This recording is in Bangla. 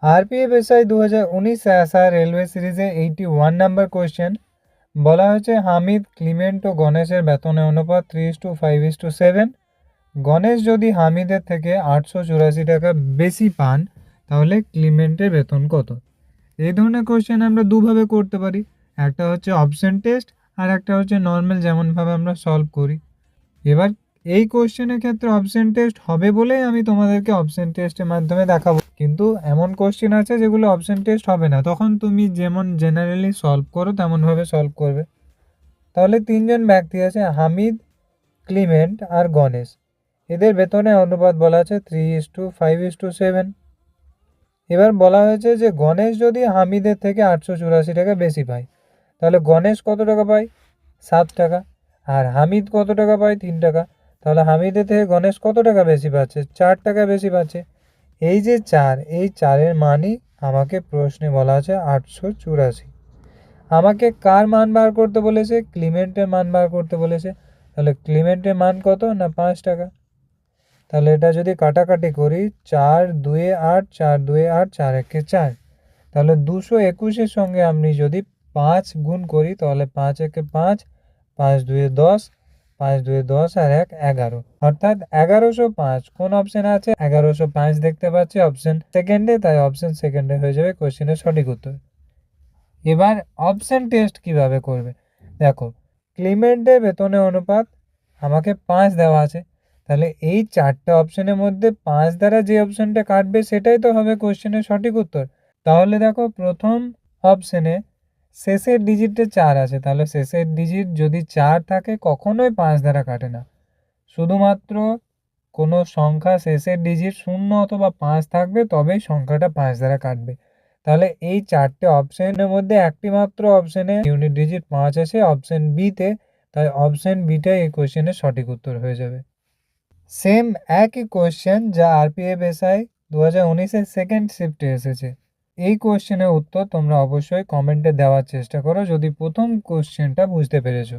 আরপিএফএসআই 2019 আসা রেলওয়ে সিরিজে 81 নাম্বার কোয়েশ্চেন বলা হয়েছে হামিদ, ক্লিমেন্ট ও গণেশের বেতনের অনুপাত 3:5:7। গণেশ যদি হামিদের থেকে 884 টাকা বেশি পান তাহলে ক্লিমেন্টের বেতন কত? এই ধরনের কোয়েশ্চেন আমরা দুভাবে করতে পারি, একটা হচ্ছে অপশন টেস্ট আর একটা হচ্ছে নর্মাল যেমনভাবে আমরা সলভ করি। এবার এই কোশ্চেনের ক্ষেত্রে অপশন টেস্ট হবে বলেই আমি তোমাদেরকে অপশন টেস্টের মাধ্যমে দেখাবো, কিন্তু এমন কোশ্চেন আছে যেগুলো অপশন টেস্ট হবে না, তখন তুমি যেমন জেনারেলি সলভ করো তেমনভাবে সলভ করবে। তাহলে তিনজন ব্যক্তি আছে, হামিদ, ক্লিমেন্ট আর গণেশ। এদের বেতনের অনুপাত বলা আছে 3:5:7। এবার বলা হয়েছে যে গণেশ যদি হামিদের থেকে 884 টাকা বেশি পায় তাহলে গণেশ কত টাকা পায়? 7 টাকা। আর হামিদ কত টাকা পায়? 3 টাকা। তাহলে হামিদের থেকে গণেশ কত টাকা বেশি পাচ্ছে? 4 টাকা বেশি পাচ্ছে। এই যে 4, এই 4-এর মানই আমাকে প্রশ্নে বলা আছে 884। আমাকে কার মান বার করতে বলেছে? ক্লিমেন্টের মান বার করতে বলেছে। তাহলে ক্লিমেন্টের মান কত? না 5 টাকা। তাহলে এটা যদি কাটাকাটি করি, 4 2 8, 4 2 8, 4 1 4, তাহলে 221-এর সঙ্গে আমি যদি 5 গুণ করি তাহলে 5 1 5, 5 2 10, 5 2 10 আর 1 11, অর্থাৎ 1105। কোন অপশনে আছে? 1105 দেখতে পাচ্ছি অপশন সেকেন্ডে, তাই অপশন সেকেন্ডে হয়ে যাবে কোশ্চেনের সঠিক উত্তর। এবার অপশন টেস্ট কিভাবে করবে দেখো, ক্লিমেন্টের বেতনের অনুপাত আমাকে 5 দেওয়া আছে, তাহলে এই 4টে অপশনের মধ্যে 5 দ্বারা যে অপশনটা কাটবে সেটাই তো হবে কোশ্চেনের সঠিক উত্তর। তাহলে দেখো প্রথম অপশনে শেষের ডিজিটে 4 আছে, তাহলে শেষের ডিজিট যদি 4 থাকে কখনোই 5 দ্বারা কাটে না। শুধুমাত্র কোনো সংখ্যা শেষের ডিজিট 0 অথবা 5 থাকবে তবেই সংখ্যাটা 5 দ্বারা কাটবে। তাহলে এই 4টে অপশনের মধ্যে একটি মাত্র অপশনে ইউনিট ডিজিট 5 আছে, অপশন বিতে, তাই অপশন বিটাই এই কোশ্চেনের সঠিক উত্তর হয়ে যাবে। সেম একই কোশ্চেন যা আরপিএফএসআই 2019-এর সেকেন্ড শিফটে এসেছে। এই কোশ্চেনের উত্তর তোমরা অবশ্যই কমেন্টে দেওয়ার চেষ্টা করো যদি প্রথম কোশ্চেনটা বুঝতে পেরেছো।